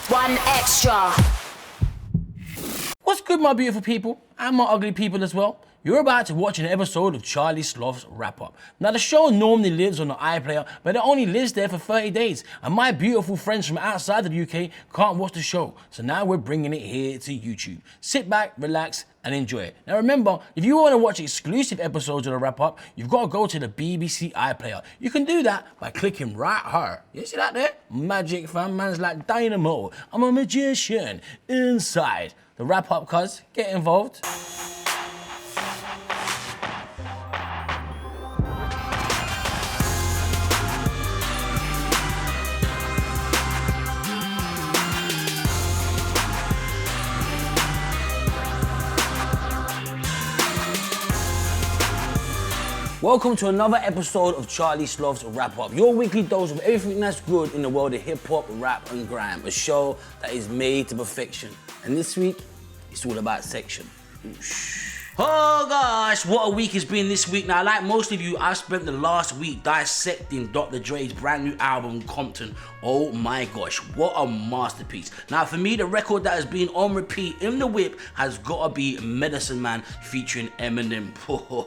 One extra. What's good, my beautiful people, and my ugly people as well? You're about to watch an episode of Charlie Sloth's Wrap Up. Now, the show normally lives on the iPlayer, but it only lives there for 30 days, and my beautiful friends from outside of the UK can't watch the show, so now we're bringing it here to YouTube. Sit back, relax, and enjoy it. Now remember, if you want to watch exclusive episodes of the Wrap Up, you've got to go to the BBC iPlayer. You can do that by clicking right here. You see that there? Magic, fam, man's like Dynamo. I'm a magician inside. The Wrap Up, cuz, get involved. Welcome to another episode of Charlie Sloth's Wrap Up, your weekly dose of everything that's good in the world of hip-hop, rap and grime, a show that is made to perfection. And this week, it's all about Section. Oh gosh, what a week it's been this week. Now, like most of you, I've spent the last week dissecting Dr. Dre's brand new album, Compton. Oh my gosh, what a masterpiece. Now, for me, the record that has been on repeat in the whip has gotta be Medicine Man featuring Eminem.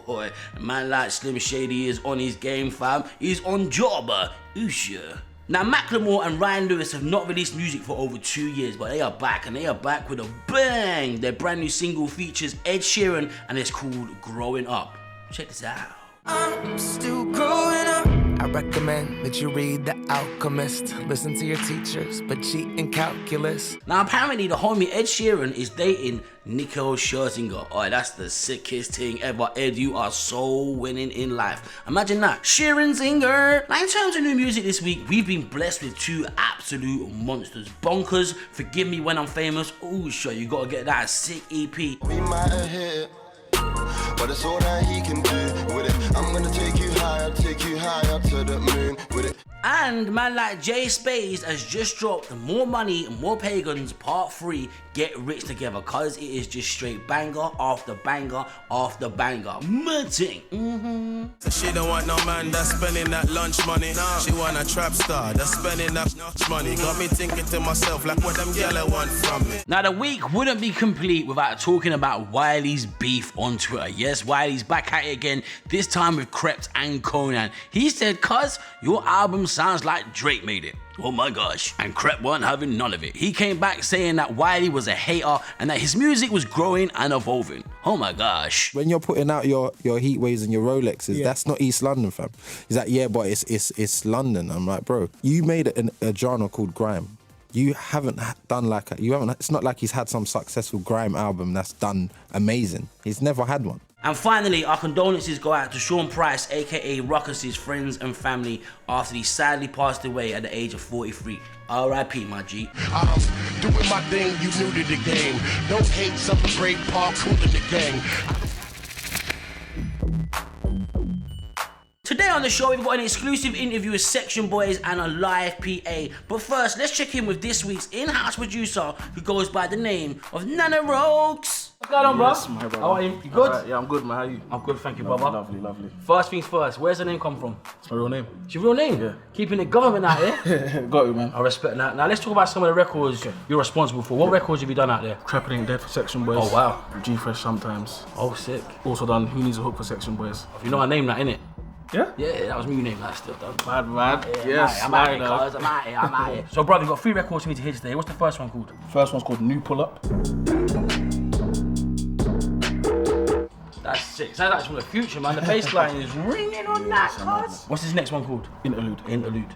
Boy, a man like Slim Shady is on his game, fam. He's on jobber. Oosha. Now, Macklemore and Ryan Lewis have not released music for over 2 years, but they are back, and they are back with a bang. Their brand new single features Ed Sheeran, and it's called Growing Up. Check this out. I'm still growing up. I recommend that you read The Alchemist. Listen to your teachers, but cheat in calculus. Now, apparently, the homie Ed Sheeran is dating Nicole Scherzinger. Oh, that's the sickest thing ever. Ed, you are so winning in life. Imagine that. Sheeran-zinger. Now, in terms of new music this week, we've been blessed with two absolute monsters. Bonkers, Forgive Me When I'm Famous. Oh, sure, you gotta get that sick EP. We might have hit, but it's all that he can do with it. I'm gonna take you higher to the moon with it. And man like Jay Spades has just dropped More Money, More Pagans Part 3, Get Rich Together, cause it is just straight banger after banger after banger. Merting. She don't want no man that's spending that lunch money. No. She want a trap star that's spending that money. Got me thinking to myself like what them yellow want from me. Now, the week wouldn't be complete without talking about Wiley's beef on Twitter. Yes, Wiley's back at it again, this time with Krept and Conan. He said, cuz, your album sounds like Drake made it. Oh my gosh. And Krept weren't having none of it. He came back saying that Wiley was a hater and that his music was growing and evolving. Oh my gosh. When you're putting out your heat waves and your Rolexes, that's not East London, fam. He's like, yeah, but it's London. I'm like, bro, you made a genre called grime. You haven't done it's not like he's had some successful grime album that's done amazing. He's never had one. And finally, our condolences go out to Sean Price, aka Ruckus's friends and family, after he sadly passed away at the age of 43. R.I.P. my G. I'm doing my thing, you new to the game. Don't hate, celebrate, parkour in the gang. Today on the show, we've got an exclusive interview with Section Boyz and a live PA. But first, let's check in with this week's in-house producer, who goes by the name of Nana Rokes. What's going on, bro? Yes, my brother. How are you? You good? Right, yeah, I'm good, man. How are you? I'm good, thank you, Lovely, brother. lovely, lovely. First things first, where's the name come from? It's my real name. It's your real name? Yeah. Keeping it government out here? Got you, man. I respect that. Now, let's talk about some of the records you're responsible for. What records have you done out there? Trappin Ain't Dead for Section Boyz. Oh, wow. G-Fresh sometimes. Oh, sick. Also done Who Needs a Hook for Section Boyz. You know I named that, innit? Yeah? Yeah, that was me who named that still, though. Mad. Yeah, Yes, I'm out here, cuz. I'm out here. So, brother, you've got 3 records for me to hear today. What's the first one called? First one's called New Pull Up. That's sick. Sounds like it's from the future, man. The bass line is ringing on that, cuz. What's this next one called? Interlude.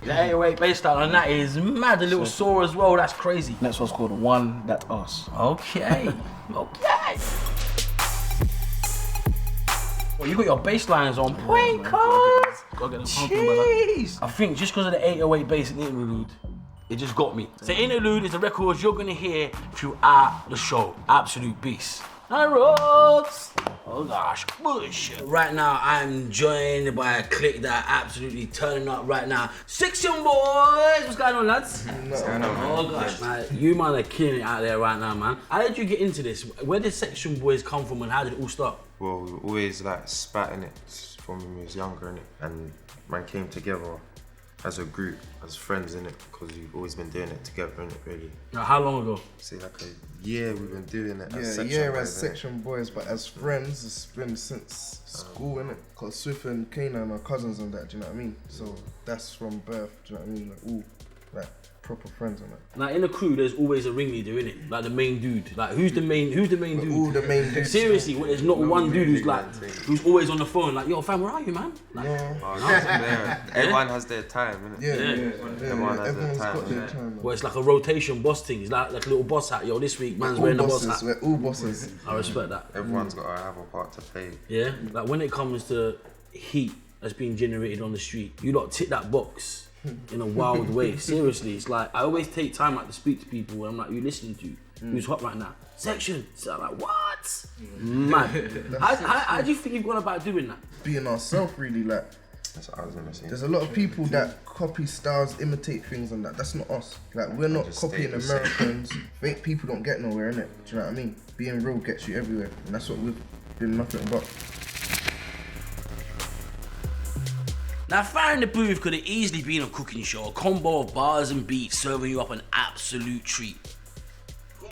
The 808 bass line on that is mad. A little sore as well. That's crazy. Next one's called One That Us. Okay. Okay. Well, you got your bass lines on point, cuz. Gotta get them pumping, brother. Jeez. I think just because of the 808 bass in Interlude, it just got me. So Interlude is the records you're gonna hear throughout the show. Absolute beast. Rocks. Oh gosh, bullshit. Right now, I'm joined by a clique that are absolutely turning up right now. Section Boyz! What's going on, lads? What's going on, man? Oh gosh, man. You man are killing it out there right now, man. How did you get into this? Where did Section Boyz come from and how did it all start? Well, we were always like spatting it from when we was younger, innit? And man came together as a group, as friends, innit? Because we've always been doing it together, innit, really. Now, how long ago? Say like a year we've been doing it as Section Boys, Boyz, Section Boyz, but as friends, it's been since school, innit? Because Swift and Kana are cousins and that, do you know what I mean? So that's from birth, do you know what I mean? Like, all, like, proper friends and that. Now in the crew, there's always a ringleader, innit? Like the main dude. Like who's the main dude? All the main dudes. Seriously, there's not one dude who's always on the phone. Like, yo, fam, where are you, man? Like, Everyone has their time, innit? Everyone has their time. Got their time. Well, it's like a rotation boss thing. It's like a little boss hat. Yo, this week man's wearing the boss hat. We're all bosses. I respect that. Everyone's got to have a part to play. Yeah, like when it comes to heat that's being generated on the street, you lot tick that box in a wild way. Seriously, it's like I always take time out to speak to people and I'm like, you listening to? Who's hot right now? Section. So I'm like, what? Man. How do you think you've gone about doing that? Being ourselves, really, like. That's what I was gonna say. There's a lot of people that copy styles, imitate things and that. That's not us. Like, we're not copying Americans. Fake people don't get nowhere, innit? Do you know what I mean? Being real gets you everywhere. And that's what we've been nothing but. Now, Fire in the Booth could have easily been a cooking show, a combo of bars and beats serving you up an absolute treat.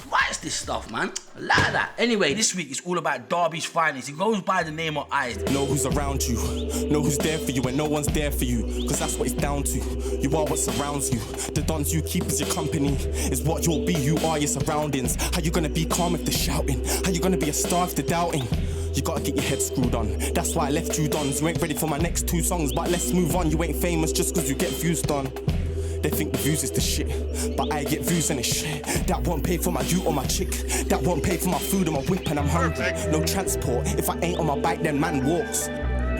Why is this stuff, man? I like that. Anyway, this week is all about Derby's finest. It goes by the name of Eyes. Know who's around you, know who's there for you, and no one's there for you, because that's what it's down to. You are what surrounds you. The dons you keep as your company is what you'll be. You are your surroundings. How you gonna be calm if they're shouting? How you gonna be a star if they're doubting? You gotta get your head screwed on. That's why I left you dons. You ain't ready for my next 2 songs, but let's move on. You ain't famous just cause you get views done. They think the views is the shit, but I get views and it's shit. That won't pay for my due or my chick. That won't pay for my food or my whip and I'm hungry. No transport, if I ain't on my bike then man walks.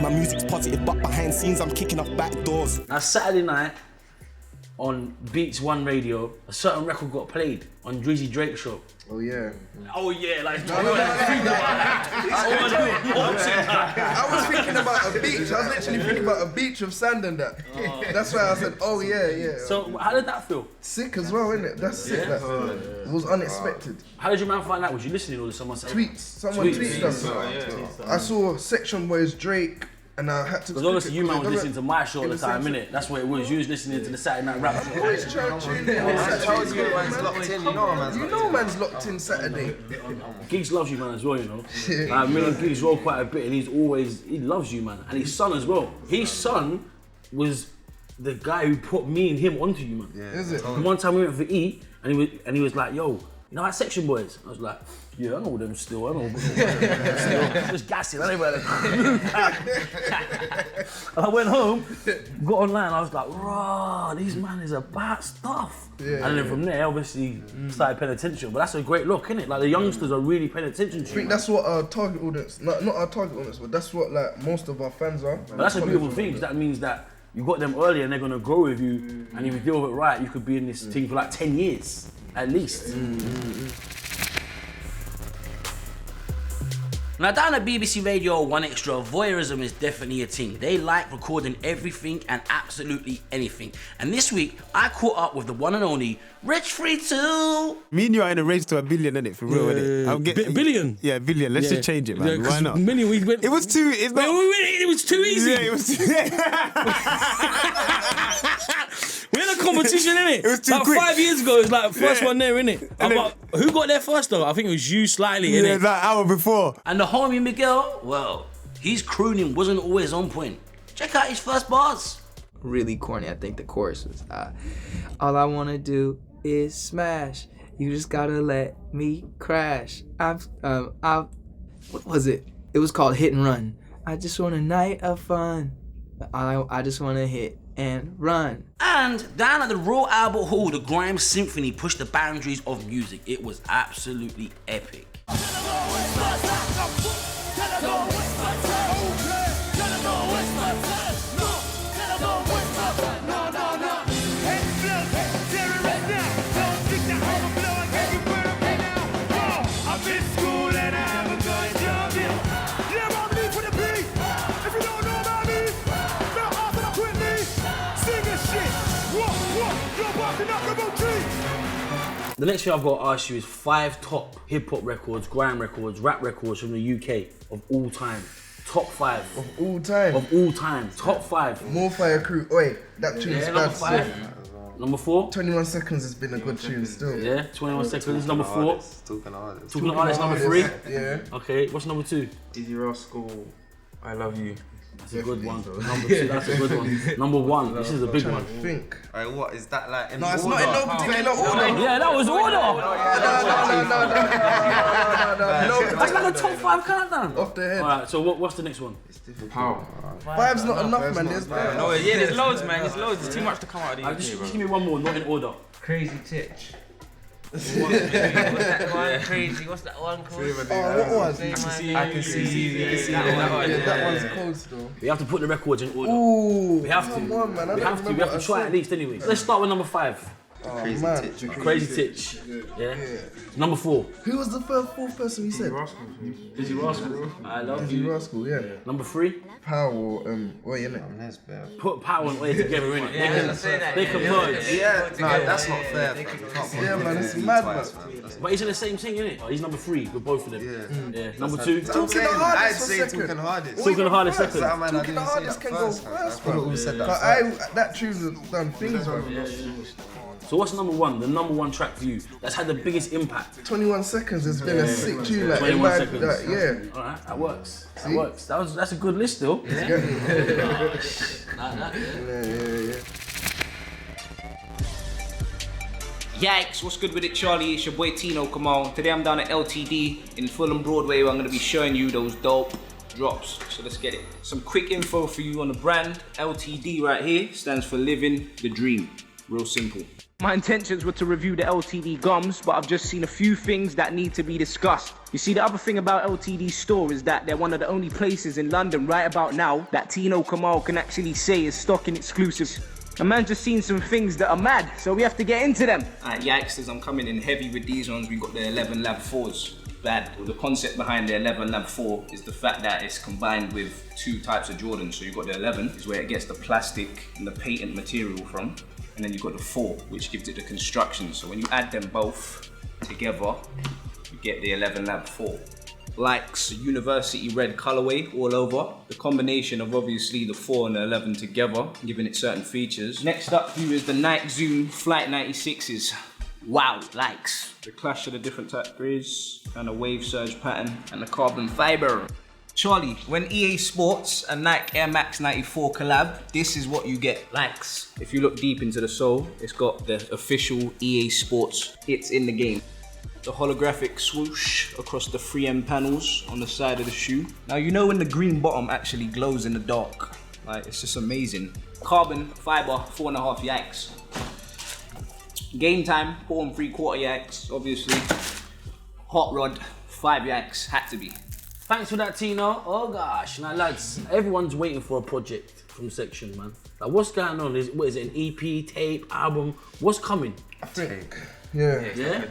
My music's positive, but behind scenes I'm kicking off back doors. Now Saturday night on Beats One Radio, a certain record got played on Drizzy Drake's show. Oh yeah. Oh yeah, like I was thinking about a beach. I was literally thinking about a beach of sand and that. That's why I said, oh yeah. So how did that feel? Sick as well, innit? That's sick. Like, it was unexpected. How did your man find out? Was you listening or did someone say? Tweets. Someone tweeted us. I saw Section Boyz, Drake, and I had to. Because honestly, you man was listening to my show all the time, innit? That's what it was. You was listening to the Saturday Night Rap show. Always trying to tune in. You know man's locked in Saturday. Giggs loves you, man, as well, you know. Me and Giggs roll quite a bit, and he loves you, man. And his son as well. His son was the guy who put me and him onto you, man. Yeah, is it? One time we went for eat, and he was like, yo, you know that Section Boyz? I was like, yeah, I know them still. I know them still. Just gassing. I went home, got online. I was like, raw, these man is about stuff. Yeah, and then from there, obviously, started paying attention. But that's a great look, isn't it? Like the youngsters are really paying attention to you. I think that's what our target audience, not our target audience, but that's what like most of our fans are. But that's a beautiful thing, because that means that you got them early and they're gonna grow with you. And if you deal with it right, you could be in this thing for like 10 years, at least. Now down at BBC Radio 1 Extra, voyeurism is definitely a thing. They like recording everything and absolutely anything. And this week, I caught up with the one and only Rich Free 2. Me and you are in a race to a billion, innit? For real, innit? I'm getting billion? Yeah, billion. Let's just change it, man. Why not? Million, we went... It was too... It's not... It was too easy. Yeah, it was too... We're in a competition, innit? It was too quick. 5 years ago, it was like first one there, innit? Who got there first though? I think it was you slightly, innit? Yeah, that hour before. And the homie Miguel, well, his crooning wasn't always on point. Check out his first bars. Really corny, I think the chorus was, all I wanna do is smash. You just gotta let me crash. What was it? It was called Hit and Run. I just want a night of fun. I just wanna hit and run. And down at the Royal Albert Hall, the Grime Symphony pushed the boundaries of music. It was absolutely epic. The next thing I've got to ask you is 5 top hip-hop records, grime records, rap records from the UK of all time. Top 5. Of all time. Of all time. Top 5. More Fire Crew. Oi, that tune's number bad 5. still. Number 4. 21 Seconds has been a good tune still. Yeah, 21 Seconds. Number 4. Talking artists. Talking artists. Number 3. Yeah. Okay, what's number 2? Dizzy Rascal, I Love You. That's a good one. Number 2, that's a good one. Number 1, this is a big one. Think. Alright, what is that like in No, it's order? not in no particular order. Yeah, that was order. No, That's like a top 5 countdown. off the head. Alright, so what's the next one? Power. 5's not enough, man. There's No, yeah, there's loads, man. There's loads. There's too much to come out of these. Just give me one more, not in order. Crazy Titch. What's that one? Crazy. What's that one called? what was it? I can see. That one's cold still. We have to put the records in order. Ooh, We have to. come on, man. I We don't have to. We remember have to what try I at least anyway. Let's start with number 5. Oh, Crazy man. Titch. Crazy Titch. Yeah. Number 4. Who was the fourth person you said? Dizzy Rascal. I Love Dizzy You. Rascal, yeah. Number 3. Power or innit? Put Power and Oi together, innit? They can Yeah. merge. Yeah, no, that's not fair. Yeah, man, it's mad, man. But he's in the same thing, innit? Oh, he's number 3 with both of them. Yeah. Number 2. Talking the I'd hardest for say second. Talking Hardest. Talking the hardest second. Talking the hardest can go first, bro. But that tune's done things, bro. So what's number 1? The number 1 track for you that's had the biggest impact. 21 Seconds has been a sick tune, like 21 seconds. yeah. Alright, that works. That works. That's a good list still. Yeah. Yikes, what's good with it, Charlie? It's your boy Tino, KAMAL. Today I'm down at LTD in Fulham Broadway where I'm going to be showing you those dope drops. So let's get it. Some quick info for you on the brand. LTD right here stands for Living the Dream. Real simple. My intentions were to review the LTD gums, but I've just seen a few things that need to be discussed. You see, the other thing about LTD's store is that they're one of the only places in London right about now that Tino KAMAL can actually say is stocking exclusives. A man just seen some things that are mad, so we have to get into them. Alright, yikes, I'm coming in heavy with these ones. We got the 11 Lab 4s. Bad. The concept behind the 11 Lab 4 is the fact that it's combined with 2 types of Jordan. So you've got the 11, is where it gets the plastic and the patent material from. And then you've got the 4, which gives it the construction. So when you add them both together, you get the 11 Lab 4. Likes university red colorway all over. The combination of obviously the 4 and the 11 together, giving it certain features. Next up for you is the Night Zoom Flight 96s. Wow, likes. The clash of the different type grids and a wave surge pattern and the carbon fiber. Charlie, when EA Sports and Nike Air Max 94 collab, this is what you get. Likes. If you look deep into the sole, it's got the official EA Sports It's in the Game. The holographic swoosh across the 3M panels on the side of the shoe. Now you know when the green bottom actually glows in the dark. Like, it's just amazing. Carbon fiber 4.5 yikes. Game time 4 3/4 yikes, obviously. Hot rod 5 yikes, had to be. Thanks for that, Tino. Oh gosh, now lads, everyone's waiting for a project from Section, man. Like, what's going on? What is it, an EP, tape, album? What's coming? I think. Yeah.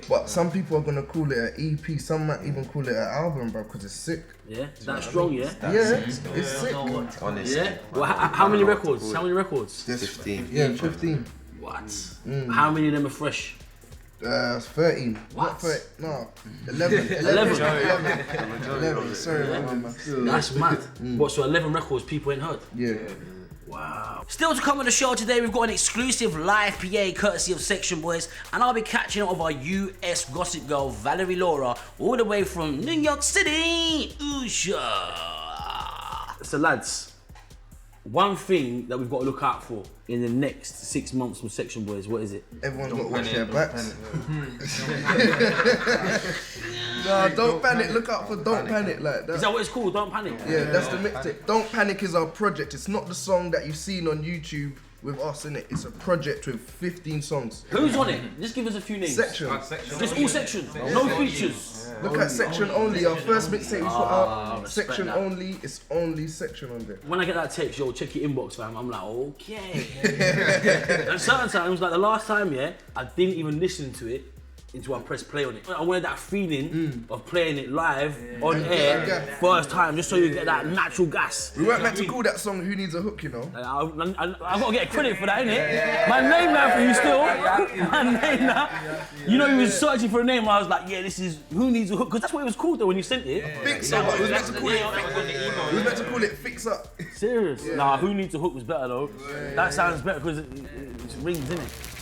But some people are gonna call it an EP. Some might even call it an album, bro, because it's sick. Yeah, that's strong, yeah. It's sick. Honestly. Yeah. Well, how many records? How many records? 15. Yeah, 15. What? How many of them are fresh? 13. What? No, 11. 11. Sorry, man. That's mad. What, so 11 records people ain't heard? Yeah. Wow. Still to come on the show today, we've got an exclusive live PA courtesy of Section Boyz, and I'll be catching up with our US gossip girl, Valerie Lora, all the way from New York City. So lads, one thing that we've got to look out for in the next 6 months from Section Boyz, what is it? Everyone's got to watch their backs. No, don't panic. Look out for Don't Panic like that. Is that what it's called? Don't Panic? Yeah, that's the mixtape. Don't Panic is our project. It's not the song that you've seen on YouTube with us in it. It's a project with 15 songs. Who's on it? Just give us a few names. Section. Just all sections. No features. Look at Section Only. Our first mixtape we put out. Section that. Only. It's only Section on there. When I get that text, yo, check your inbox, fam. I'm like, okay. And certain times, like the last time, yeah, I didn't even listen to it. until I pressed play on it. I wanted that feeling of playing it live on air first time, just so you get that natural gas. We weren't meant to call that song "Who Needs a Hook," you know. I've got to get credit for that, innit? My name now for you still. My name now. You know, he was searching for a name. I was like, yeah, this is Who Needs a Hook, because that's what it was called though when you sent it. Fix Up. We was meant to call it. We was meant to call it Fix Up. Serious? Nah, Who Needs a Hook was better though. That sounds better because it rings, innit?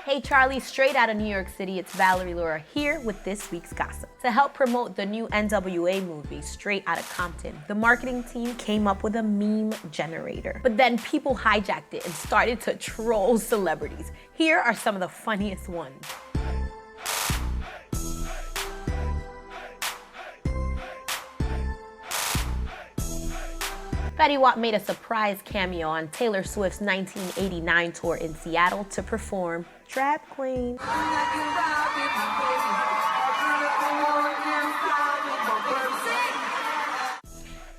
Hey Charlie, straight out of New York City, it's Valerie Lora here with this week's gossip. To help promote the new NWA movie, Straight Outta Compton, the marketing team came up with a meme generator. But then people hijacked it and started to troll celebrities. Here are some of the funniest ones. Fetty Wap made a surprise cameo on Taylor Swift's 1989 tour in Seattle to perform Trap Queen.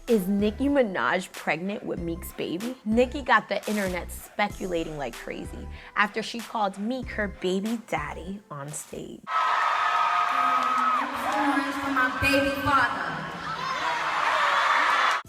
Is Nicki Minaj pregnant with Meek's baby? Nicki got the internet speculating like crazy after she called Meek her baby daddy on stage. For my baby father.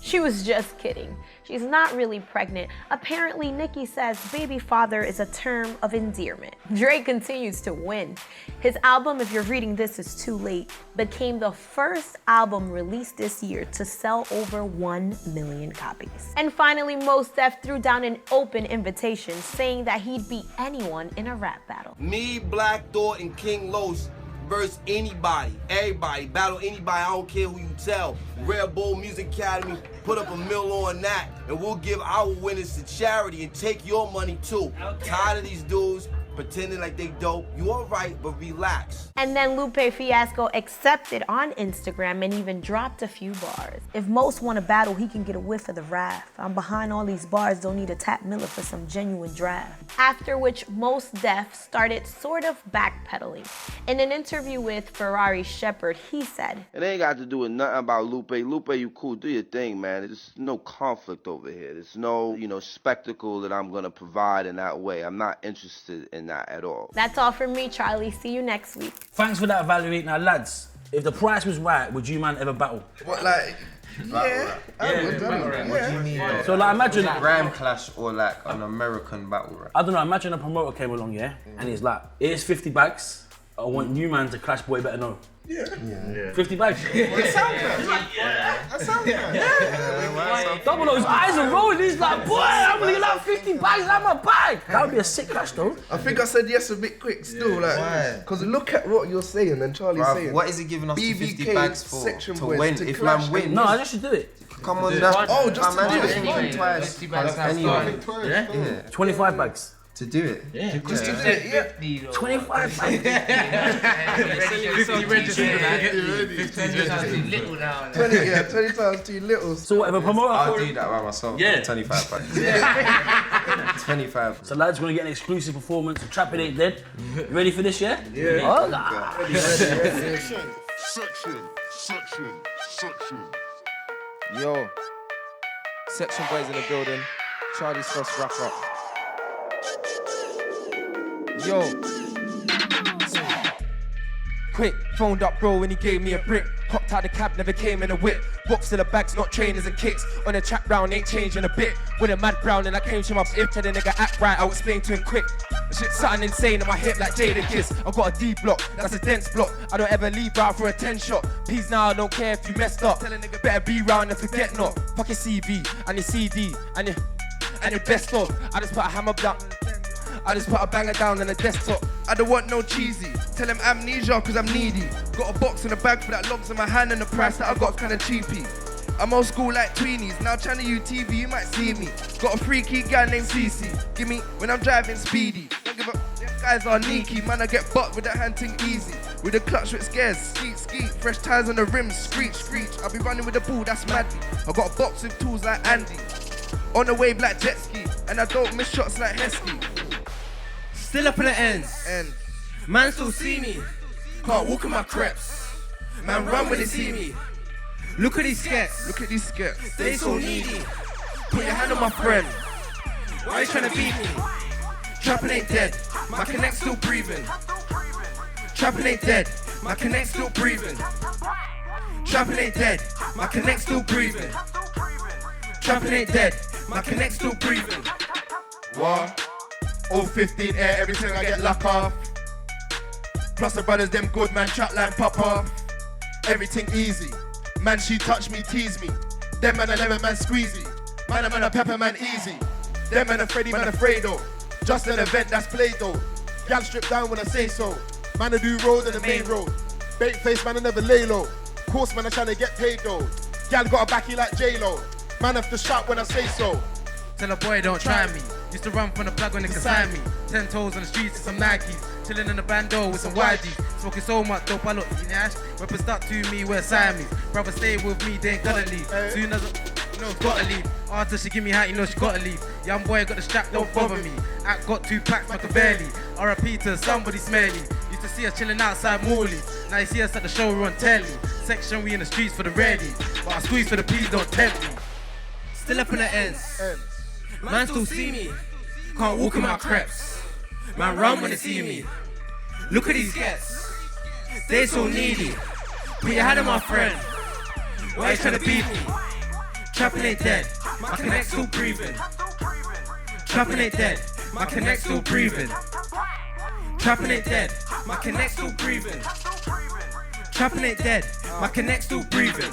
She was just kidding. She's not really pregnant. Apparently, Nicki says baby father is a term of endearment. Drake continues to win. His album, If You're Reading This Is Too Late, became the first album released this year to sell over 1 million copies. And finally, Mos Def threw down an open invitation saying that he'd beat anyone in a rap battle. Me, Black Thought, and King Los versus anybody, everybody, battle anybody, I don't care who you tell. Red Bull Music Academy, put up $1 million on that, and we'll give our winners to charity and take your money too. Okay. Tired of these dudes pretending like they dope. You all right, but relax. And then Lupe Fiasco accepted on Instagram and even dropped a few bars. If Mos want to battle, he can get a whiff of the wrath. I'm behind all these bars, don't need a tap Miller for some genuine draft. After which Mos Def started sort of backpedaling. In an interview with Ferrari Shepherd, he said, It ain't got to do with nothing about Lupe. Lupe, you cool, do your thing, man. There's no conflict over here. There's no, spectacle that I'm gonna provide in that way. I'm not interested in that at all. That's all from me, Charlie. See you next week. Thanks for that, Valerie. Now, lads, if the price was right, would you man ever battle? What, like? Yeah. What do you mean? So, like, imagine Grime clash or like an American battle rap. I don't know. Imagine a promoter came along, and he's like, "Here's 50 bags. I want you man to clash boy better know." Yeah. 50 bags. That sounds Yeah. Double O's eyes are rolling. He's like, boy, I'm gonna get like 50 bags out my bag. That would be a sick clash though. I think I said yes a bit quick still, because look at what you're saying and Charlie's saying. What is he giving us BBK, 50 bags for? Section To Boyz, win? to If clash man wins. No, I just should do it. Come on, just to do it. Twice. 25 bags. To do it? Yeah. Just to do it, 25 bags. 50 registered. 50 sounds too little now. 20 times too little. So whatever promoter. I'll do that by myself. Yeah. 25 bags. 25. So lads, we're gonna get an exclusive performance of Trappin' Ain't Dead. You ready for this, yeah? Yeah. Oh, nah. Section. Yo. Section Boyz in the building. Charlie's first wrap up. Yo. Quick, phoned up bro when he gave me a brick. Hopped out the cab, never came in a whip. Box to the bags, not trainers and kicks. On a trap round, ain't changing a bit. With a mad brown and I came to my if to the nigga act right, I'll explain to him quick. Shit's something insane in my hip like Jada Kiss. I got a D block, that's a dense block. I don't ever leave out for a 10 shot. Peas now, I don't care if you messed up. Tell a nigga better be round and forget not. Fuck your CV and your CD and your best of. I just put a hammer down. I just put a banger down on the desktop. I don't want no cheesy. Tell him amnesia cause I'm needy. Got a box in the bag for that logs in my hand and the price that I got kinda cheapy. I'm old school like tweenies. Now channel UTV, you might see me. Got a freaky guy named Cece. Give me when I'm driving speedy. Don't give up, them guys are sneaky. Man, I get bucked with that hand thing easy. With the clutch with scares, skeet. Fresh tires on the rims, screech. I'll be running with the ball, that's madly. I got a box with tools like Andy. On the wave like jet ski. And I don't miss shots like Heskey. Still up in the ends. Man still see me. Can't walk in my creps. Man run when they see me. Look at these skets. They so needy. Put your hand on my friend. Why you trying to beat me? Trappin' ain't dead. my connect still breathing. Trapping ain't dead, my connect still breathing. Trapping ain't dead, my connect still breathing. Trapping ain't dead, my connect still breathing. What? 015 air, everything I get lock off. Plus the brothers, them good man, trap line pop off. Everything easy. Man, she touch me, tease me. Them man, 11 man squeezy. Man, a pepper man easy. Them man, a Freddy man, afraid though. Just an event that's played though. Gal strip down when I say so. Man, I do road on the main road. Bait face man, I never lay low. Course man, I tryna get paid though. Gal got a backy like J-Lo. Man, have to shout when I say so. Tell a boy don't try me. Used to run from the plug when they could sign me. 10 toes on the streets with some Nikes. Chilling in the bando with some YGs. Smoking so much dope I look Nash. Weapons stuck to me, we're Siamese. Brother stay with me, they ain't gonna leave. Soon as you know, gotta leave. After she give me hat, you know she gotta leave. Young boy got the strap, don't bother me. Act got 2 packs, Machiavelli. RIP to somebody smelly. Used to see us chilling outside Morley. Now you see us at the show, we're on telly. Section, we in the streets for the ready. But I squeeze for the please, don't tempt me. Still up in the ends. Man still see me. Can't walk in my creps. Man run when they see me. Look at these gets. They so needy. Put your hand on my friend. Why you trying to beat me? Trapping ain't dead. My connect still breathing. Trapping ain't dead. My connect still breathing. Trapping ain't dead. My connect still breathing. Trapping ain't dead. My connect still breathing.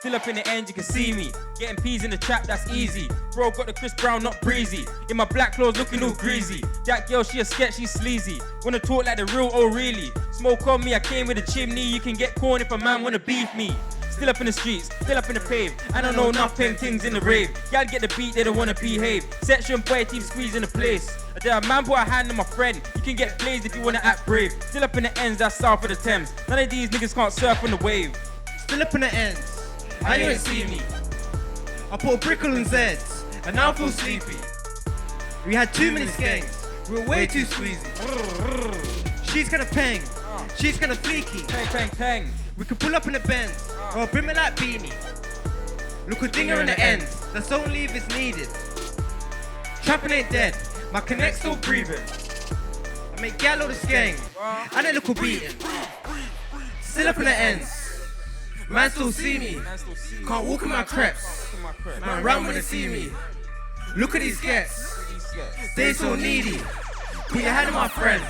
Still up in the end, you can see me. Getting peas in the trap, that's easy. Bro got the Chris Brown, not breezy. In my black clothes, looking all greasy. That girl, she a sketch, she sleazy. Wanna talk like the real, oh really? Smoke on me, I came with a chimney. You can get corn if a man wanna beef me. Still up in the streets, still up in the pave. I don't know nothing, things in the rave. Y'all get the beat, they don't wanna behave. Section boy, team squeezing the place. A man put a hand on my friend. You can get blazed if you wanna act brave. Still up in the ends, that's south of the Thames. None of these niggas can't surf on the wave. Still up in the ends. Now you ain't see me. I put a brick on Zeds, and now I feel sleepy. We had too many skanks, we were way too squeezy. She's kinda peng, she's kinda fleeky. Peng, peng, peng. We could pull up in the Benz, or bring me like beanie. Look a dinger in the end, that's only if it's needed. Trapping ain't dead, my connect still breathing. I make gal all the skank, and they look all beaten. Still up in the ends. Man still see me. Can't walk in my creps. Man run when they see me. Look at these gets. They so needy. Put your hand on my friend.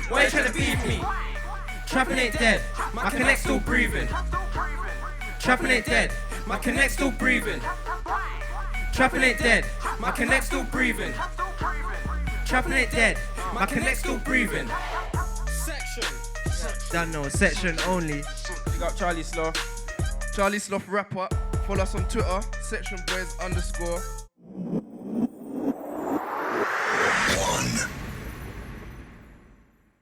Why you trying to beat me? Trapping ain't dead. My connect still breathing. Trapping ain't dead. My connect still breathing. Trapping ain't dead. My connect still breathing. Trapping ain't dead. My connect still breathing. Section. Don't know, section only. You got Charlie Sloth. Charlie Sloth rapper. Follow us on Twitter, Section Boyz _.